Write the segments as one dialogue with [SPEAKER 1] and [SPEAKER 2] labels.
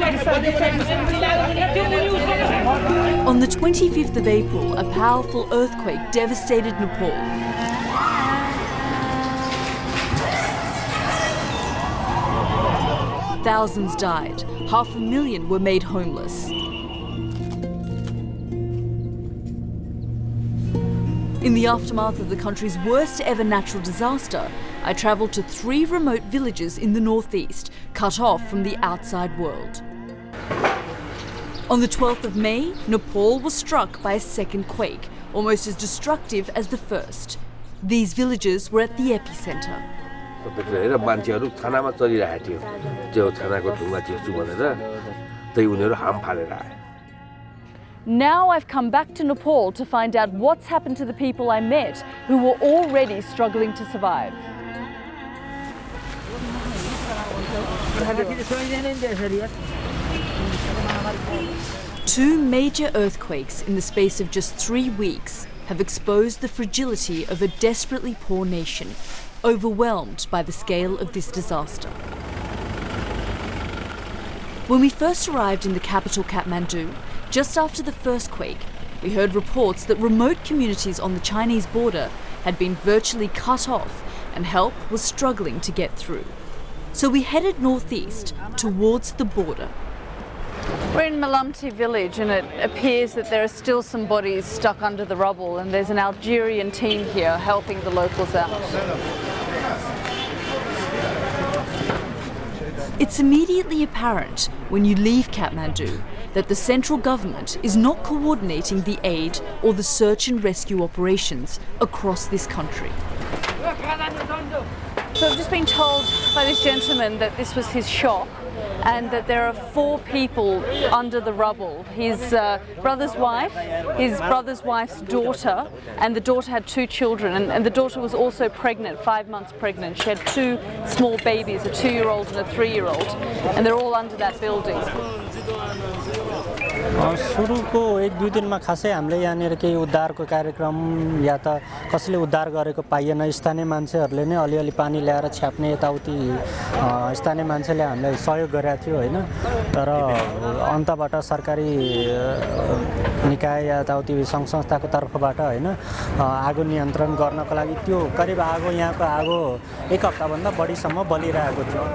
[SPEAKER 1] On the 25th of April, a powerful earthquake devastated Nepal. Thousands died, 500,000 were made homeless. In the aftermath of the country's worst ever natural disaster, I travelled to 3 remote villages in the northeast, cut off from the outside world. On the 12th of May, Nepal was struck by a second quake, almost as destructive as the first. These villages were at the epicentre. Now I've come back to Nepal to find out what's happened to the people I met who were already struggling to survive. Two major earthquakes in the space of just 3 weeks have exposed the fragility of a desperately poor nation, overwhelmed by the scale of this disaster. When we first arrived in the capital Kathmandu, just after the first quake, we heard reports that remote communities on the Chinese border had been virtually cut off and help was struggling to get through. So we headed northeast towards the border. We're in Malamti village and it appears that there are still some bodies stuck under the rubble, and there's an Algerian team here helping the locals out. It's immediately apparent when you leave Kathmandu that the central government is not coordinating the aid or the search and rescue operations across this country. So I've just been told by this gentleman that this was his shop and that there are 4 people under the rubble. His brother's wife, his brother's wife's daughter, and the daughter had 2 children, and the daughter was also pregnant, 5 months pregnant. She had 2 small babies, a 2-year-old and a 3-year-old, and they're all under that building.
[SPEAKER 2] सुरुको 1-2 दिनमा खासै हामीले यहाँनिर केही उद्धारको कार्यक्रम या त कसैले उद्धार गरेको पाइएन। स्थानीय मान्छेहरूले नै अलिअलि पानी ल्याएर छ्याप्ने यताउति स्थानीय मान्छेले हामीलाई सहयोग गरेको थियो हैन। तर अन्तबाट सरकारी निकाय या यताउति सङ्घ संस्थाको तर्फबाट हैन आगो नियन्त्रण गर्नको लागि त्यो करिब आगो यहाँको आगो 1 हप्ताभन्दा बढीसम्म बलिरहेको थियो।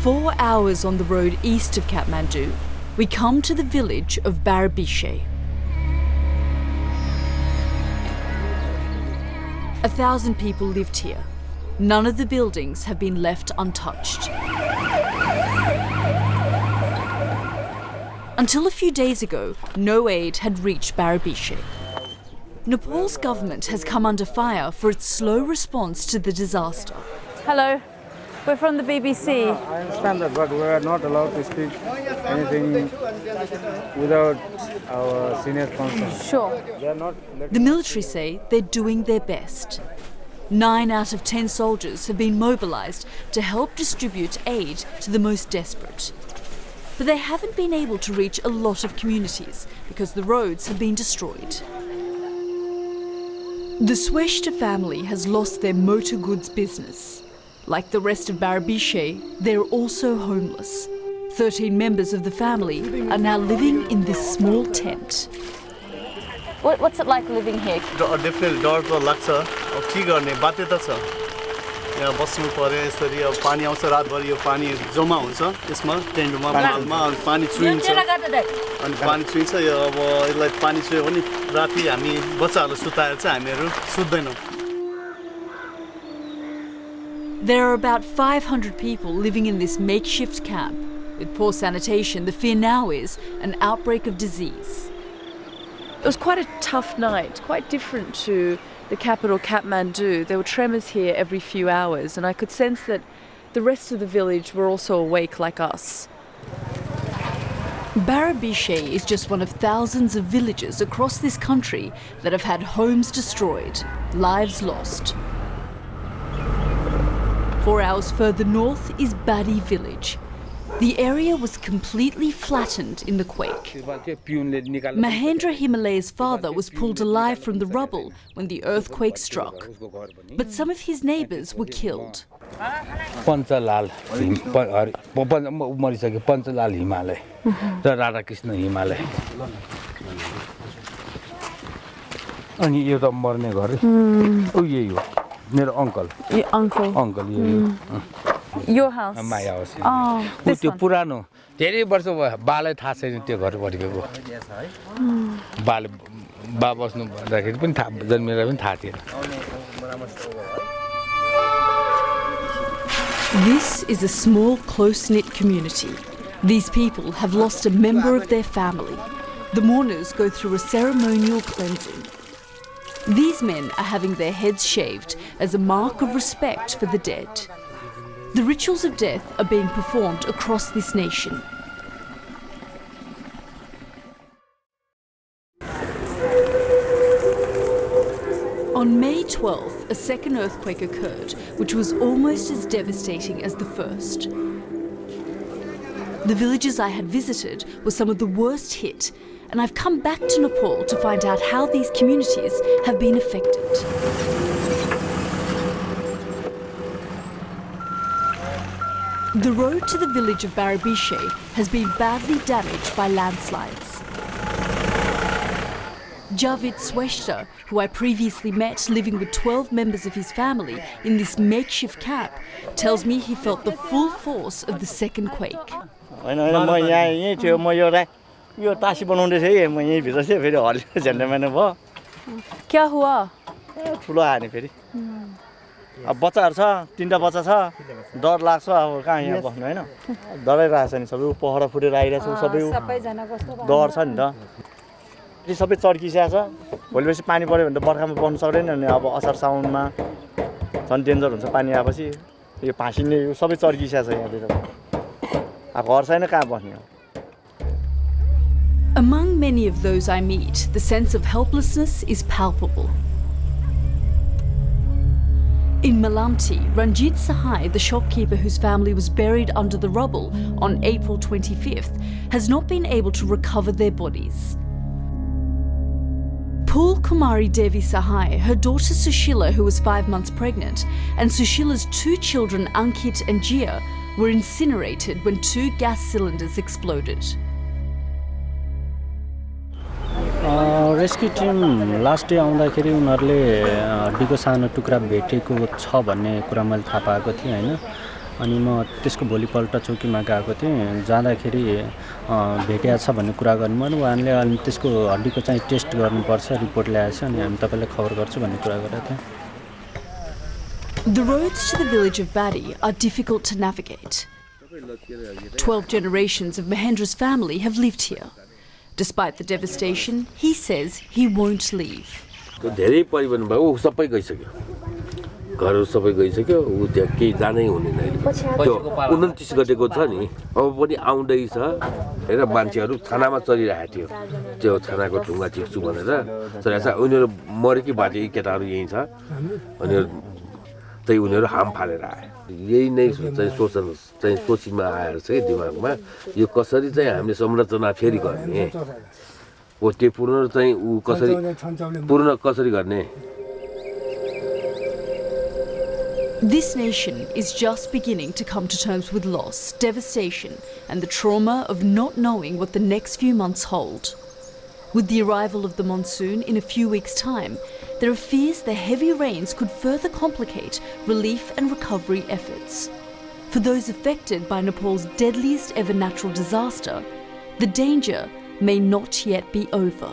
[SPEAKER 1] 4 hours on the road east of Kathmandu, we come to the village of Barabishe. 1,000 people lived here. None of the buildings have been left untouched. Until a few days ago, no aid had reached Barabishe. Nepal's government has come under fire for its slow response to the disaster. Hello. We're from the BBC.
[SPEAKER 3] I understand that, but we are not allowed to speak anything without our senior counsel.
[SPEAKER 1] Sure. The military say they're doing their best. 9 out of 10 soldiers have been mobilised to help distribute aid to the most desperate. But they haven't been able to reach a lot of communities because the roads have been destroyed. The Sweshta family has lost their motor goods business. Like the rest of Barabishe, they're also homeless. 13 members of the family are now living in this small tent. What's it like living here?
[SPEAKER 4] Definitely डर तो लाग्छ अब के गर्ने बाध्यता छ यहाँ बस्नु पर्यो यसरी अब पानी आउँछ रातभरि यो पानी जम्मा हुन्छ यसमा टेन्टमा मालमा पानी चुइन्छ अनि पानी चुइन्छ यो अब यसलाई पानी चुयो भने राति हामी बच्चाहरुलाई सुताएर चाहिँ हामीहरु सुत्दैनौं.
[SPEAKER 1] There are about 500 people living in this makeshift camp. With poor sanitation, the fear now is an outbreak of disease. It was quite a tough night, quite different to the capital Kathmandu. There were tremors here every few hours, and I could sense that the rest of the village were also awake like us. Barabishe is just one of thousands of villages across this country that have had homes destroyed, lives lost. 4 hours further north is Badi village. The area was completely flattened in the quake. Mahendra Himalaya's father was pulled alive from the rubble when the earthquake struck, but some of his neighbours were killed.
[SPEAKER 5] Panchalal, Panchalal Himalaya, the Radha Krishna Himalaya. And you don't mourn a girl. Oh, you, your uncle.
[SPEAKER 6] Your uncle.
[SPEAKER 5] Uncle, you.
[SPEAKER 6] Your house.
[SPEAKER 5] My house.
[SPEAKER 6] Oh, this one.
[SPEAKER 5] Purano. धेरै वर्ष भयो बालै थाहा छैन त्यो घर बढेको बाल बा बस्नु भन्दाखेरि पनि थाहा जन्मेर पनि थाहा थिएन.
[SPEAKER 1] This is a small, close-knit community. These people have lost a member of their family. The mourners go through a ceremonial cleansing. These men are having their heads shaved as a mark of respect for the dead. The rituals of death are being performed across this nation. On May 12th, a second earthquake occurred, which was almost as devastating as the first. The villages I had visited were some of the worst hit, and I've come back to Nepal to find out how these communities have been affected. The road to the village of Barabishe has been badly damaged by landslides. Javid Sweshta, who I previously met living with 12 members of his family in this makeshift camp, tells me he felt the full force of the second quake.
[SPEAKER 6] क्या हुआ?
[SPEAKER 7] ठुलो हाने फेरि अब बच्चाहरु छ तीनटा बच्चा छ डर लाग्छ अब कहाँ यहाँ बस्नु हैन डरै रहेछ नि सबै पहरा फुटेर आइरहेछ सबै
[SPEAKER 6] सबैजना कस्तो
[SPEAKER 7] डर छ नि त यो सबै चर्किसया छ भोलिपछि पानी पर्यो भने त बर्खामा पर्न सक्दैन नि अब असार साउनमा झन् डेन्जर हुन्छ पानी आएपछि यो भासिने यो सबै चर्किसया छ यहाँतिर अब घर छैन कहाँ बस्ने हो.
[SPEAKER 1] Among many of those I meet, the sense of helplessness is palpable. In Malamti, Ranjit Sahai, the shopkeeper whose family was buried under the rubble on April 25th, has not been able to recover their bodies. Pul Kumari Devi Sahai, her daughter Sushila, who was 5 months pregnant, and Sushila's 2 children Ankit and Jia were incinerated when 2 gas cylinders exploded.
[SPEAKER 2] Rescue team last day आउँदाखेरि उनीहरूले हड्डीको सानो टुक्रा भेटेको छ भन्ने कुरा मैले थाहा पाएको थिएँ हैन. अनि म त्यसको भोलिपल्ट चौकीमा गएको थिएँ. जाँदाखेरि भेटिया छ भन्ने कुरा गर्नुभयो. उहाँले अनि त्यसको हड्डीको चाहिँ टेस्ट गर्नुपर्छ रिपोर्ट ल्याएछ अनि हामी तपाईलाई खबर गर्छु भन्ने कुरा गरेका थियौँ.
[SPEAKER 1] The roads to the village of Badi are difficult to navigate. 12 generations of Mahendra's family have lived here. Despite the devastation, he says he won't leave.
[SPEAKER 8] धेरै परिवर्तन भयो सबै गइसक्यो घरहरु सबै गइसक्यो उ त्यहाँ केही जानै हुने छैन. त्यो 29 गतेको छ नि अब पनि आउँदै छ हैन. मान्छेहरु छानामा चलिरहेको थियो त्यो छानाको ढुङ्गा चिप्छु भनेर चलेछ. उनीहरु मरेकी बाटे केटाहरु यही छ अनि त्यही उनीहरु हाम फालेर आए. यही नै चाहिँ सोचमा आएर चाहिँ दिमागमा यो कसरी चाहिँ हामीले संरचना फेरि गर्ने हो त्यो पूर्ण चाहिँ उ कसरी पूर्ण कसरी गर्ने.
[SPEAKER 1] This nation is just beginning to come to terms with loss, devastation, and the trauma of not knowing what the next few months hold. With the arrival of the monsoon in a few weeks' time, there are fears the heavy rains could further complicate relief and recovery efforts. For those affected by Nepal's deadliest ever natural disaster, the danger may not yet be over.